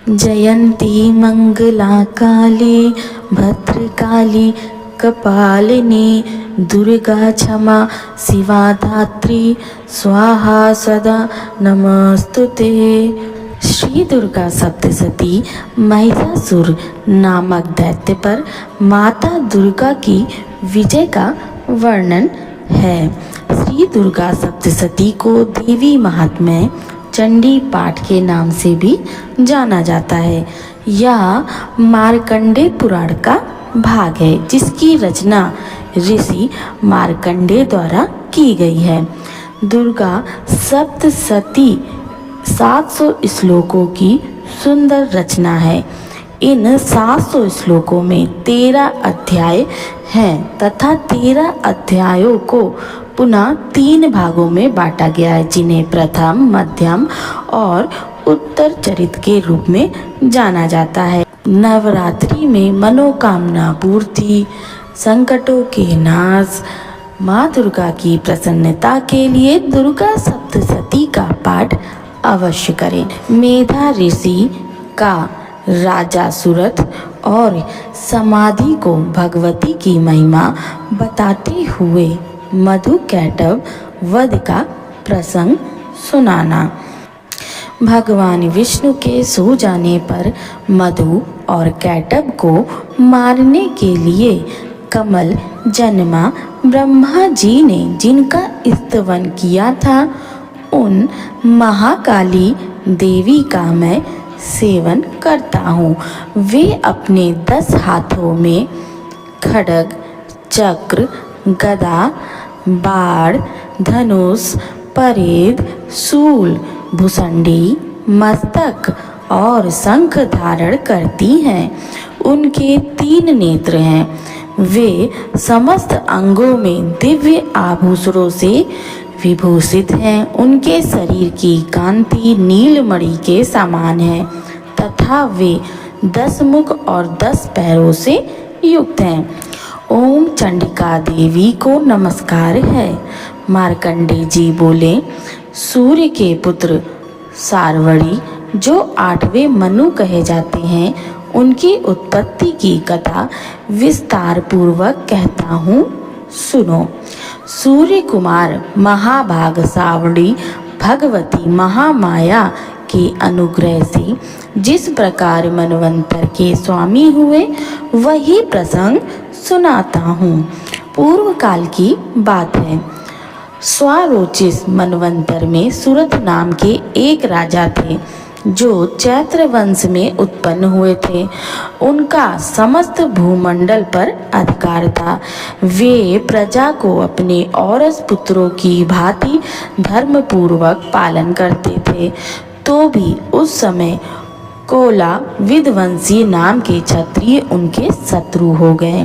जयंती मंगला काली भद्रकाली कपालिनी दुर्गा क्षमा शिवा धात्री स्वाहा सदा नमस्तुते। श्री दुर्गा सप्तशती महिषासुर नामक दैत्य पर माता दुर्गा की विजय का वर्णन है। श्री दुर्गा सप्तशती को देवी महात्म्य चंडी पाठ के नाम से भी जाना जाता है। यह मार्कंडेय पुराण का भाग है जिसकी रचना ऋषि मार्कंडेय द्वारा की गई है। दुर्गा सप्तशती 700 श्लोकों की सुंदर रचना है। इन 700 श्लोकों में 13 अध्याय हैं तथा 13 अध्यायों को पुनः 3 भागों में बांटा गया है, जिन्हें प्रथम, मध्यम और उत्तर चरित के रूप में जाना जाता है। नवरात्रि में मनोकामना पूर्ति, संकटों के नाश, माँ दुर्गा की प्रसन्नता के लिए दुर्गा सप्तशती का पाठ अवश्य करें। मेधा ऋषि का राजा सुरथ और समाधि को भगवती की महिमा बताते हुए मधु कैटभ वध का प्रसंग सुनाना। भगवान विष्णु के सो जाने पर मधु और कैटभ को मारने के लिए कमल जन्मा ब्रह्मा जी ने जिनका स्तवन किया था, उन महाकाली देवी का मैं सेवन करता हूँ। वे अपने 10 हाथों में खड्ग, चक्र, गदा, बाण, धनुष, परेद, शूल, भुसंडी, मस्तक और शंख धारण करती हैं। उनके 3 नेत्र हैं। वे समस्त अंगों में दिव्य आभूषणों से विभूषित हैं। उनके शरीर की कांति नीलमणि के समान है तथा वे 10 मुख और 10 पैरों से युक्त हैं। ओम चंडिका देवी को नमस्कार है। मार्कंडेय जी बोले, सूर्य के पुत्र सारवड़ी जो 8वें मनु कहे जाते हैं, उनकी उत्पत्ति की कथा विस्तार पूर्वक कहता हूँ, सुनो। सूर्य कुमार महाभाग सावड़ी भगवती महामाया के अनुग्रह से जिस प्रकार मनवंतर के स्वामी हुए, वही प्रसंग सुनाता हूँ। पूर्व काल की बात है। स्वारोचिष मनवंतर में सुरथ नाम के एक राजा थे जो चैत्र वंश में उत्पन्न हुए थे। उनका समस्त भूमंडल पर अधिकार था। वे प्रजा को अपने औरस पुत्रों की भांति धर्मपूर्वक पालन करते थे। तो भी उस समय कोला विध्वंसी नाम के क्षत्रिय उनके शत्रु हो गए।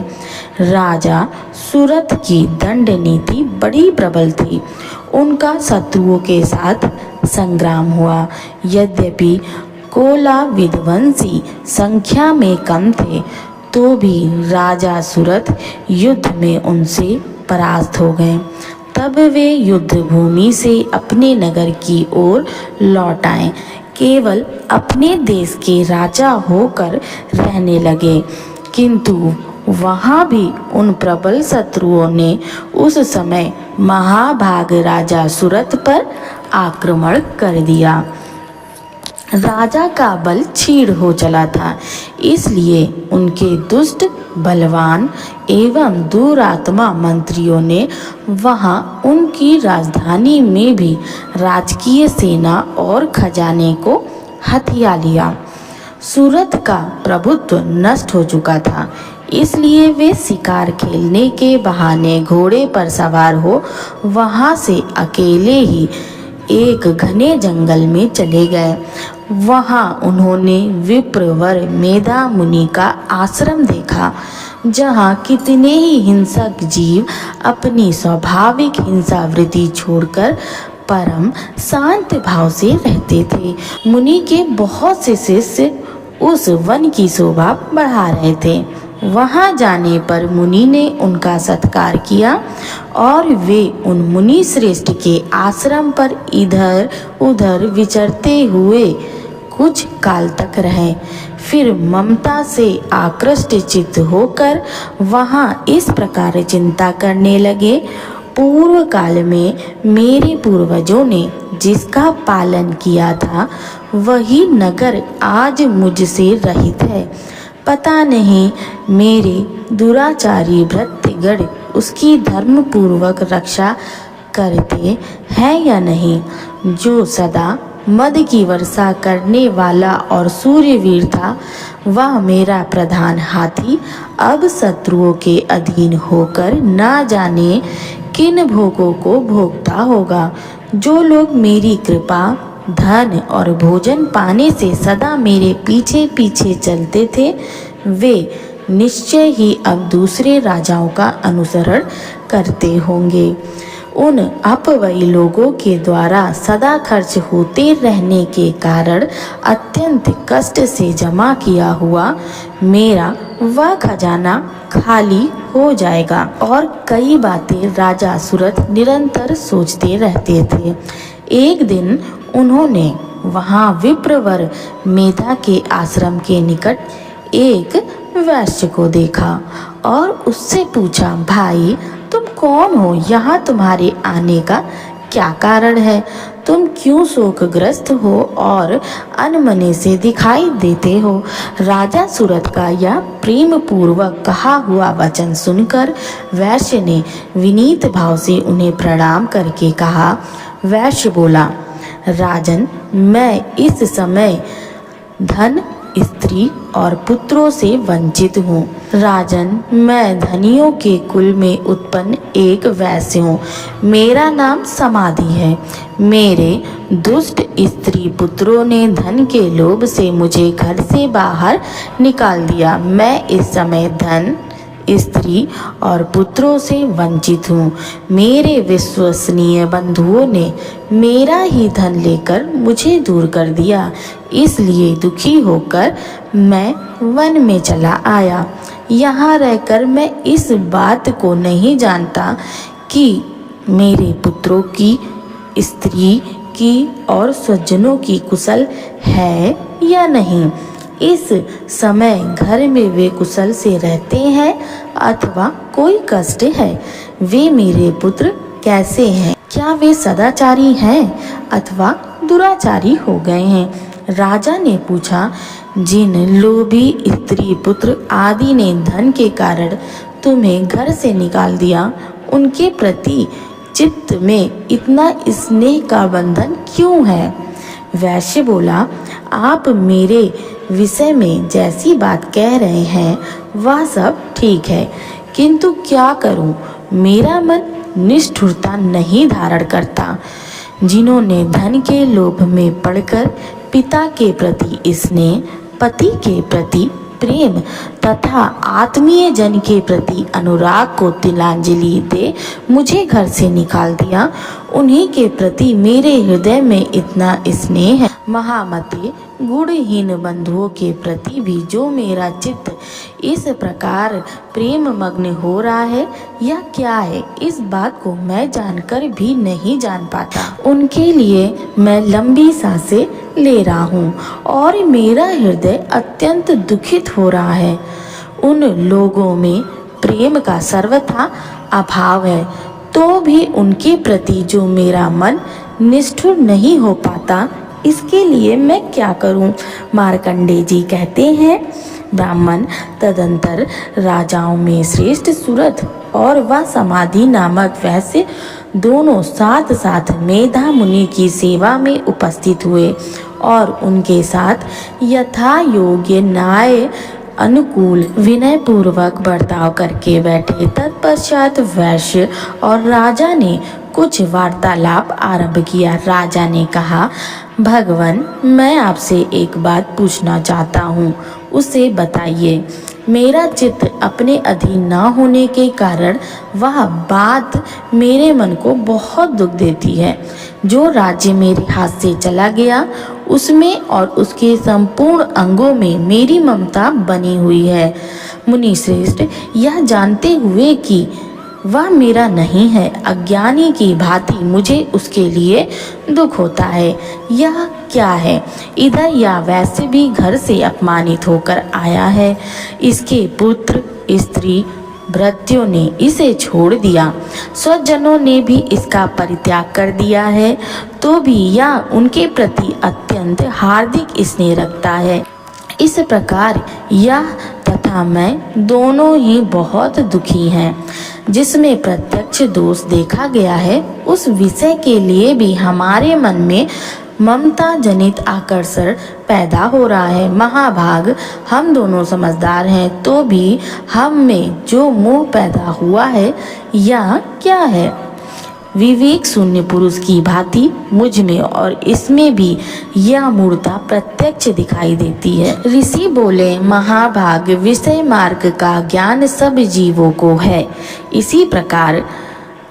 राजा सुरथ की दंड नीति बड़ी प्रबल थी। उनका शत्रुओं के साथ संग्राम हुआ। यद्यपि कोला विध्वंसी संख्या में कम थे, तो भी राजा सुरथ युद्ध में उनसे परास्त हो गए। तब वे युद्ध भूमि से अपने नगर की ओर लौट आए। केवल अपने देश के राजा होकर रहने लगे, किंतु वहाँ भी उन प्रबल शत्रुओं ने उस समय महाभाग राजा सुरथ पर आक्रमण कर दिया। राजा का बल क्षीण हो चला था, इसलिए उनके दुष्ट, बलवान एवं दुरात्मा मंत्रियों ने वहां उनकी राजधानी में भी राजकीय सेना और खजाने को हथिया लिया। सुरथ का प्रभुत्व नष्ट हो चुका था, इसलिए वे शिकार खेलने के बहाने घोड़े पर सवार हो वहां से अकेले ही एक घने जंगल में चले गए। वहां उन्होंने विप्रवर मेधा मुनि का आश्रम देखा, जहां कितने ही हिंसक जीव अपनी स्वाभाविक हिंसा वृत्ति छोड़कर परम शांत भाव से रहते थे। मुनि के बहुत से शिष्य उस वन की शोभा बढ़ा रहे थे। वहां जाने पर मुनि ने उनका सत्कार किया और वे उन मुनि श्रेष्ठ के आश्रम पर इधर उधर विचरते हुए कुछ काल तक रहे। फिर ममता से आकृष्ट चित्त होकर वहाँ इस प्रकार चिंता करने लगे, पूर्व काल में मेरे पूर्वजों ने जिसका पालन किया था वही नगर आज मुझसे रहित है। पता नहीं मेरे दुराचारी भृत्यगण उसकी धर्म पूर्वक रक्षा करते हैं या नहीं। जो सदा मद की वर्षा करने वाला और सूर्यवीर था, वह मेरा प्रधान हाथी अब शत्रुओं के अधीन होकर ना जाने किन भोगों को भोगता होगा। जो लोग मेरी कृपा, धन और भोजन पाने से सदा मेरे पीछे पीछे चलते थे, वे निश्चय ही अब दूसरे राजाओं का अनुसरण करते होंगे। उन अपवयी लोगों के द्वारा सदा खर्च होते रहने के कारण अत्यंत कष्ट से जमा किया हुआ मेरा वह खजाना खाली हो जाएगा। और कई बातें राजा सूरत निरंतर सोचते रहते थे। एक दिन उन्होंने वहाँ विप्रवर मेधा के आश्रम के निकट एक वैश्य को देखा और उससे पूछा, भाई तुम कौन हो? यहाँ तुम्हारे आने का क्या कारण है? तुम क्यों शोकग्रस्त हो और अनमने से दिखाई देते हो? राजा सूरत का यह प्रेम पूर्वक कहा हुआ वचन सुनकर वैश्य ने विनीत भाव से उन्हें प्रणाम करके कहा। वैश्य बोला, राजन, मैं इस समय धन, स्त्री और पुत्रों से वंचित हूँ। राजन, मैं धनियों के कुल में उत्पन्न एक वैश्य हूँ। मेरा नाम समाधि है। मेरे दुष्ट स्त्री पुत्रों ने धन के लोभ से मुझे घर से बाहर निकाल दिया। मैं इस समय धन, स्त्री और पुत्रों से वंचित हूँ। मेरे विश्वसनीय बंधुओं ने मेरा ही धन लेकर मुझे दूर कर दिया, इसलिए दुखी होकर मैं वन में चला आया। यहाँ रहकर मैं इस बात को नहीं जानता कि मेरे पुत्रों की, स्त्री की और स्वजनों की कुशल है या नहीं। इस समय घर में वे कुशल से रहते हैं अथवा कोई कष्ट है। वे मेरे पुत्र कैसे हैं? क्या वे सदाचारी हैं अथवा दुराचारी हो गए हैं? राजा ने पूछा, जिन लोभी स्त्री पुत्र आदि ने धन के कारण तुम्हें घर से निकाल दिया, उनके प्रति चित्त में इतना स्नेह का बंधन क्यों है? वैश्य बोला, आप मेरे विषय में जैसी बात कह रहे हैं वह सब ठीक है, किंतु क्या करूं, मेरा मन निष्ठुरता नहीं धारण करता। जिन्होंने धन के लोभ में पड़कर पिता के प्रति स्नेह, पति के प्रति प्रेम तथा आत्मीय जन के प्रति अनुराग को तिलांजलि दे मुझे घर से निकाल दिया, उन्हीं के प्रति मेरे हृदय में इतना स्नेह है। महामते, गुणहीन बंधुओं के प्रति भी जो मेरा चित्त इस प्रकार प्रेम मग्न हो रहा है, यह क्या है? इस बात को मैं जानकर भी नहीं जान पाता। उनके लिए मैं लंबी सांसें ले रहा हूँ और मेरा हृदय अत्यंत दुखित हो रहा है। उन लोगों में प्रेम का सर्वथा अभाव है, तो भी उनके प्रति जो मेरा मन निष्ठुर नहीं हो पाता, इसके लिए मैं क्या करूं? मार्कंडेय जी कहते हैं, ब्राह्मण तदंतर राजाओं में श्रेष्ठ सूरत और वह समाधि नामक वैश्य दोनों साथ साथ मेधा मुनि की सेवा में उपस्थित हुए और उनके साथ यथा योग्य न्याय अनुकूल विनय पूर्वक बर्ताव करके बैठे। तत्पश्चात वैश्य और राजा ने कुछ वार्तालाप आरंभ किया। राजा ने कहा, भगवान, मैं आपसे एक बात पूछना चाहता हूँ, उसे बताइए। मेरा चित्त अपने अधीन न होने के कारण वह बात मेरे मन को बहुत दुख देती है। जो राज्य मेरे हाथ से चला गया, उसमें और उसके संपूर्ण अंगों में मेरी ममता बनी हुई है। मुनि श्रेष्ठ, यह जानते हुए कि वह मेरा नहीं है। अज्ञानी की भांति मुझे उसके लिए दुख होता है। यह क्या है? इधर या वैसे भी घर से अपमानित होकर आया है। इसके पुत्र स्त्री भृत्यों ने इसे छोड़ दिया, स्वजनों ने भी इसका परित्याग कर दिया है, तो भी यह उनके प्रति अत्यंत हार्दिक स्नेह रखता है। इस प्रकार यह तथा मैं दोनों ही बहुत दुखी हैं। जिसमें प्रत्यक्ष दोष देखा गया है, उस विषय के लिए भी हमारे मन में ममता जनित आकर्षण पैदा हो रहा है। महाभाग, हम दोनों समझदार हैं, तो भी हम में जो मोह पैदा हुआ है, यह क्या है? विवेक शून्य पुरुष की भांति मुझ में और इसमें भी यह मूर्ता प्रत्यक्ष दिखाई देती है। ऋषि बोले, महाभाग, विषय मार्ग का ज्ञान सब जीवों को है। इसी प्रकार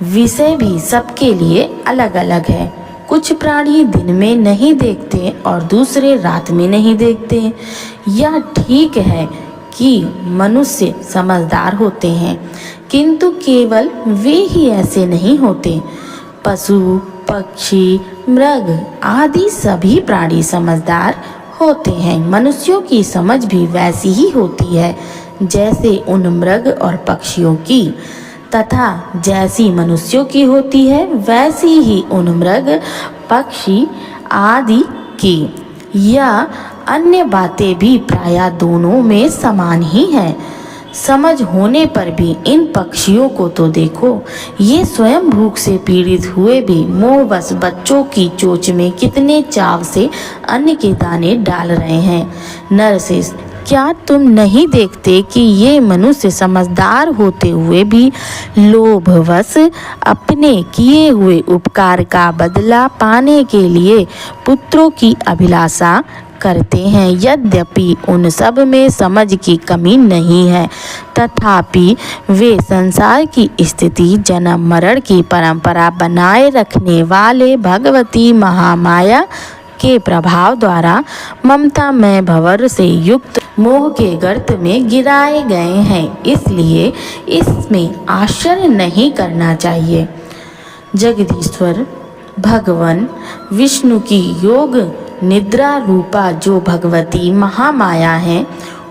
विषय भी सबके लिए अलग अलग है। कुछ प्राणी दिन में नहीं देखते और दूसरे रात में नहीं देखते। यह ठीक है कि मनुष्य समझदार होते हैं, किंतु केवल वे ही ऐसे नहीं होते। पशु, पक्षी, मृग आदि सभी प्राणी समझदार होते हैं। मनुष्यों की समझ भी वैसी ही होती है जैसे उन मृग और पक्षियों की, तथा जैसी मनुष्यों की होती है वैसी ही उन मृग, पक्षी आदि की। या अन्य बातें भी प्रायः दोनों में समान ही हैं। समझ होने पर भी इन पक्षियों को तो देखो, ये स्वयं भूख से पीड़ित हुए भी मोहवश बच्चों की चोंच में कितने चाव से अन्न के दाने डाल रहे हैं। नरसिंह, क्या तुम नहीं देखते कि ये मनुष्य समझदार होते हुए भी लोभवश अपने किए हुए उपकार का बदला पाने के लिए पुत्रों की अभिलाषा करते हैं? यद्यपि उन सब में समझ की कमी नहीं है, तथापि वे संसार की स्थिति, जन्म मरण की परंपरा बनाए रखने वाले भगवती महामाया के प्रभाव द्वारा ममता में भंवर से युक्त मोह के गर्त में गिराए गए हैं। इसलिए इसमें आश्चर्य नहीं करना चाहिए। जगदीश्वर भगवान विष्णु की योग निद्रा रूपा जो भगवती महामाया है,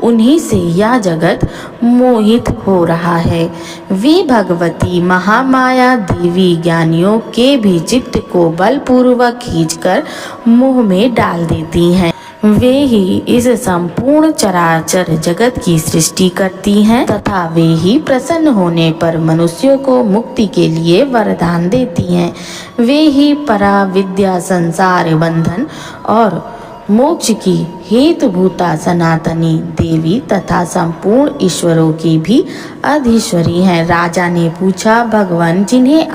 उन्हीं से यह जगत मोहित हो रहा है। वे भगवती महामाया देवी ज्ञानियों के भी चित्त को बलपूर्वक खींचकर मोह में डाल देती हैं। वे ही इस संपूर्ण चराचर जगत की सृष्टि करती हैं, तथा वे ही प्रसन्न होने पर मनुष्यों को मुक्ति के लिए वरदान देती हैं। वे ही परा विद्या, संसार बंधन और मोक्ष की हेतुभूता सनातनी देवी तथा संपूर्ण ईश्वरों की भी अधीश्वरी हैं। राजा ने पूछा, भगवान, जिन्हें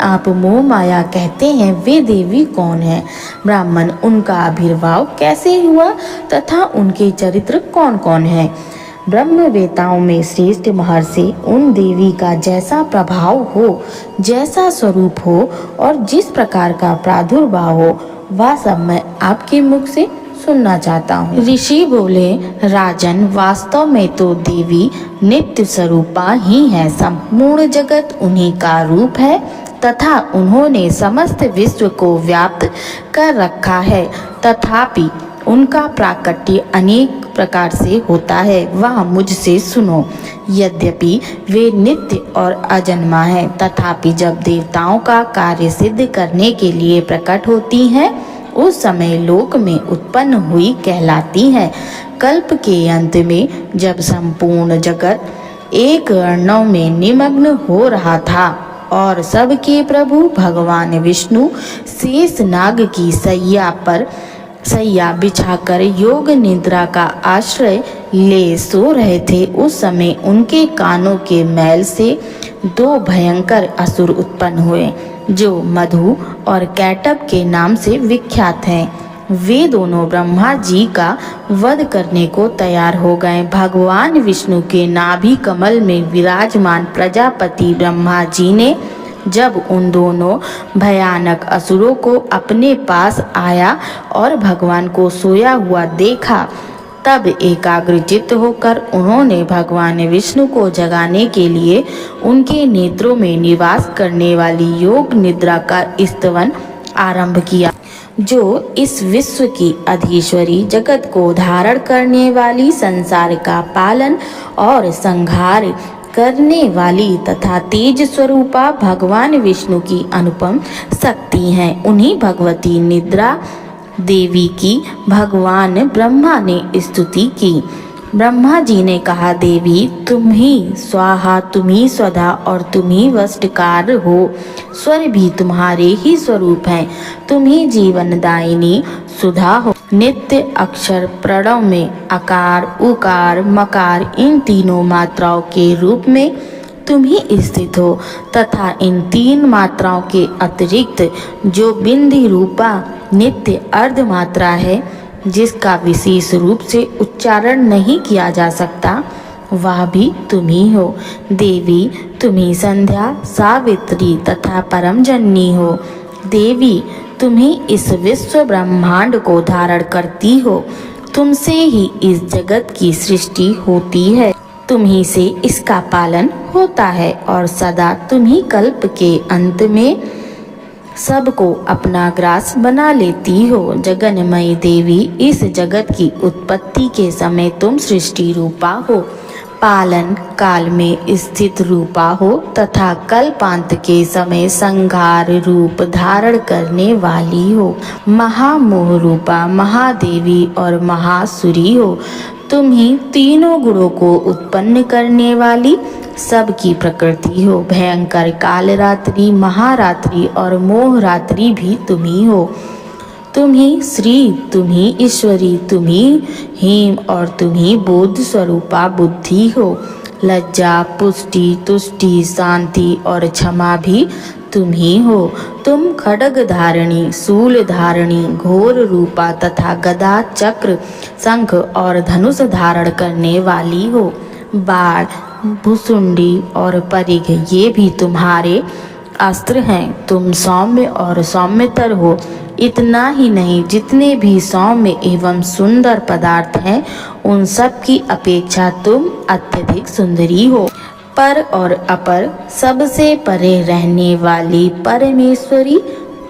आप मोह माया कहते हैं, वे देवी कौन है? ब्राह्मण, उनका आविर्भाव कैसे हुआ तथा उनके चरित्र कौन कौन है? ब्रह्मवेताओं में श्रेष्ठ महर्षि, उन देवी का जैसा प्रभाव हो, जैसा स्वरूप हो और जिस प्रकार का प्रादुर्भाव हो, वह सब मैं आपके मुख से सुनना चाहता हूँ। ऋषि बोले, राजन, वास्तव में तो देवी नित्य स्वरूपा ही है। संपूर्ण जगत उन्हीं का रूप है तथा उन्होंने समस्त विश्व को व्याप्त कर रखा है। तथापि उनका प्राकट्य अनेक प्रकार से होता है, वह मुझसे सुनो। यद्यपि वे नित्य और अजन्मा है, तथापि जब देवताओं का कार्य सिद्ध करने के लिए प्रकट होती हैं, उस समय लोक में उत्पन्न हुई कहलाती हैं। कल्प के अंत में जब संपूर्ण जगत एक अर्णव में निमग्न हो रहा था और सबके प्रभु भगवान विष्णु शेष नाग की सैया बिछाकर योग निद्रा का आश्रय ले सो रहे थे, उस समय उनके कानों के मैल से दो भयंकर असुर उत्पन्न हुए, जो मधु और कैटब के नाम से विख्यात हैं। वे दोनों ब्रह्मा जी का वध करने को तैयार हो गए। भगवान विष्णु के नाभि कमल में विराजमान प्रजापति ब्रह्मा जी ने जब उन दोनों भयानक असुरों को अपने पास आया और भगवान को सोया हुआ देखा, तब एकाग्रचित्त होकर उन्होंने भगवान विष्णु को जगाने के लिए उनके नेत्रों में निवास करने वाली योग निद्रा का स्तवन आरंभ किया, जो इस विश्व की अधीश्वरी, जगत को धारण करने वाली, संसार का पालन और संहार करने वाली तथा तेज स्वरूपा भगवान विष्णु की अनुपम शक्ति हैं। उन्हीं भगवती निद्रा देवी की भगवान ब्रह्मा ने स्तुति की। ब्रह्मा जी ने कहा, देवी तुम ही स्वाहा, तुम ही स्वधा और तुम ही वष्टकार हो। स्वर भी तुम्हारे ही स्वरूप हैं। तुम ही जीवनदायिनी सुधा हो। नित्य अक्षर प्रणव में अकार, उकार, मकार इन तीनों मात्राओं के रूप में तुम ही स्थित हो तथा इन तीन मात्राओं के अतिरिक्त जो बिंदी रूपा नित्य अर्ध मात्रा है, जिसका विशेष रूप से उच्चारण नहीं किया जा सकता, वह भी तुम ही हो। देवी तुम ही संध्या, सावित्री तथा परम जननी हो। देवी तुम ही इस विश्व ब्रह्मांड को धारण करती हो। तुमसे ही इस जगत की सृष्टि होती है, तुम ही से इसका पालन होता है और सदा तुम ही कल्प के अंत में सबको अपना ग्रास बना लेती हो। जगन्मयी देवी, इस जगत की उत्पत्ति के समय तुम सृष्टि रूपा हो, पालन काल में स्थित रूपा हो तथा कल्पांत के समय संहार रूप धारण करने वाली हो। महामोह रूपा महादेवी और महासुरी हो। तुम ही तीनों गुणों को उत्पन्न करने वाली सबकी प्रकृति हो। भयंकर काल रात्रि, महारात्रि और मोह रात्रि भी तुम ही हो। तुम ही श्री, तुम ही ईश्वरी, तुम ही हेम और तुम ही बोध स्वरूपा बुद्धि हो। लज्जा, पुष्टि, तुष्टि, शांति और क्षमा भी तुम ही हो। तुम खड्ग धारिणी, शूल धारिणी, घोर रूपा तथा गदा, चक्र, शंख और धनुष धारण करने वाली हो। बाण, भुसुंडी और परिघ ये भी तुम्हारे अस्त्र हैं। तुम सौम्य और सौम्यतर हो। इतना ही नहीं, जितने भी सौम्य एवं सुंदर पदार्थ हैं, उन सब की अपेक्षा तुम अत्यधिक सुंदरी हो। पर और अपर सबसे परे रहने वाली परमेश्वरी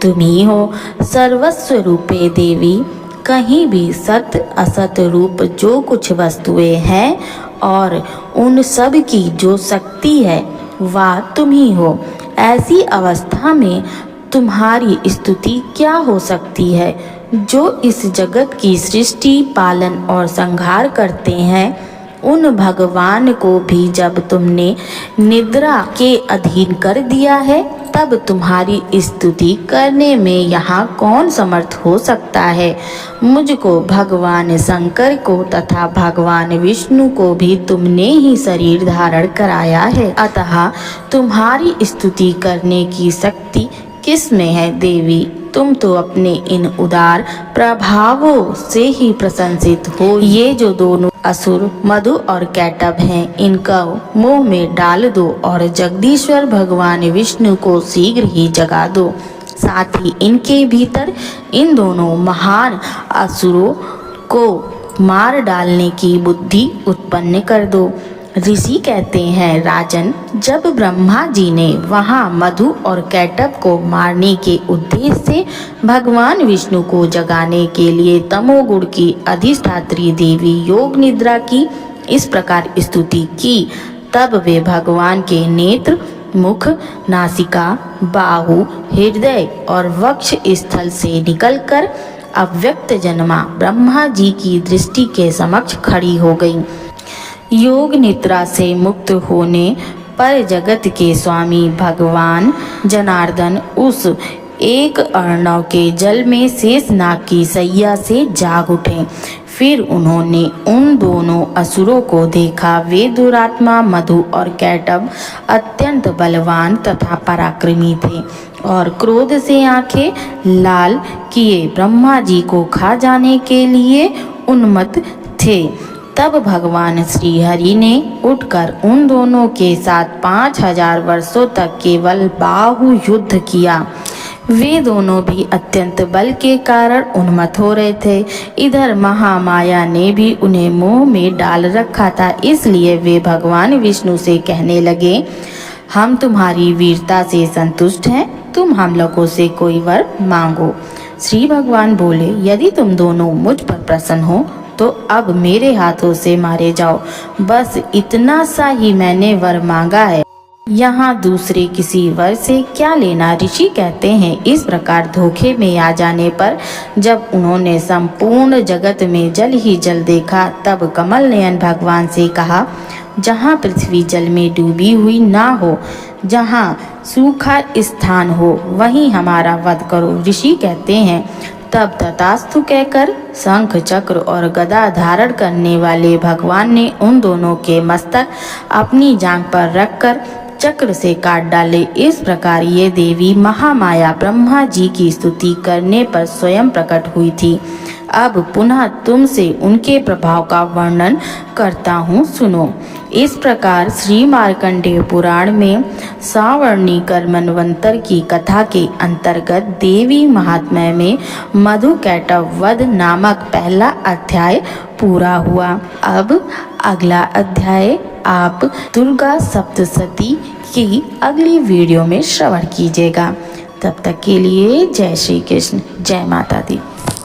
तुम ही हो। सर्वस्व रूपे देवी, कहीं भी सत असत रूप जो कुछ वस्तुएं हैं और उन सब की जो शक्ति है, वह तुम ही हो। ऐसी अवस्था में तुम्हारी स्तुति क्या हो सकती है? जो इस जगत की सृष्टि, पालन और संहार करते हैं, उन भगवान को भी जब तुमने निद्रा के अधीन कर दिया है, तब तुम्हारी स्तुति करने में यहाँ कौन समर्थ हो सकता है? मुझको, भगवान शंकर को तथा भगवान विष्णु को भी तुमने ही शरीर धारण कराया है, अतः तुम्हारी स्तुति करने की शक्ति किस में है देवी? तुम तो अपने इन उदार प्रभावों से ही प्रशंसित हो। ये जो दोनों असुर मधु और कैटभ हैं, इनका मुंह में डाल दो और जगदीश्वर भगवान विष्णु को शीघ्र ही जगा दो। साथ ही इनके भीतर इन दोनों महान असुरों को मार डालने की बुद्धि उत्पन्न कर दो। ऋषि कहते हैं, राजन, जब ब्रह्मा जी ने वहाँ मधु और कैटभ को मारने के उद्देश्य से भगवान विष्णु को जगाने के लिए तमोगुण की अधिष्ठात्री देवी योग निद्रा की इस प्रकार स्तुति की, तब वे भगवान के नेत्र, मुख, नासिका, बाहु, हृदय और वक्ष स्थल से निकलकर अव्यक्त जन्मा ब्रह्मा जी की दृष्टि के समक्ष खड़ी हो गई। योग निद्रा से मुक्त होने पर जगत के स्वामी भगवान जनार्दन उस एक अर्णव के जल में शेषनाग की सैया से जाग उठे। फिर उन्होंने उन दोनों असुरों को देखा। वे दुरात्मा मधु और कैटभ अत्यंत बलवान तथा पराक्रमी थे और क्रोध से आंखें लाल किए ब्रह्मा जी को खा जाने के लिए उन्मत्त थे। तब भगवान श्री हरि ने उठकर उन दोनों के साथ 5000 वर्षों तक केवल बाहु युद्ध किया। वे दोनों भी अत्यंत बल के कारण उन्मत्त हो रहे थे। इधर महामाया ने भी उन्हें मोह में डाल रखा था, इसलिए वे भगवान विष्णु से कहने लगे, हम तुम्हारी वीरता से संतुष्ट हैं, तुम हम लोगों से कोई वर मांगो। श्री भगवान बोले, यदि तुम दोनों मुझ पर प्रसन्न हो तो अब मेरे हाथों से मारे जाओ, बस इतना सा ही मैंने वर मांगा है, यहाँ दूसरे किसी वर से क्या लेना। ऋषि कहते हैं, इस प्रकार धोखे में आ जाने पर जब उन्होंने संपूर्ण जगत में जल ही जल देखा, तब कमल नयन भगवान से कहा, जहाँ पृथ्वी जल में डूबी हुई ना हो, जहाँ सूखा स्थान हो, वहीं हमारा वध करो। ऋषि कहते हैं, तब तथास्तु कहकर शंख चक्र और गदा धारण करने वाले भगवान ने उन दोनों के मस्तक अपनी जांघ पर रखकर चक्र से काट डाले। इस प्रकार ये देवी महामाया ब्रह्मा जी की स्तुति करने पर स्वयं प्रकट हुई थी। अब पुनः तुमसे उनके प्रभाव का वर्णन करता हूँ, सुनो। इस प्रकार श्री मार्कंडेय पुराण में सावर्णिकर मनवंतर की कथा के अंतर्गत देवी महात्म्य में मधुकैटभ वध नामक पहला अध्याय पूरा हुआ। अब अगला अध्याय आप दुर्गा सप्तशती की अगली वीडियो में श्रवण कीजिएगा। तब तक के लिए जय श्री कृष्ण, जय माता दी।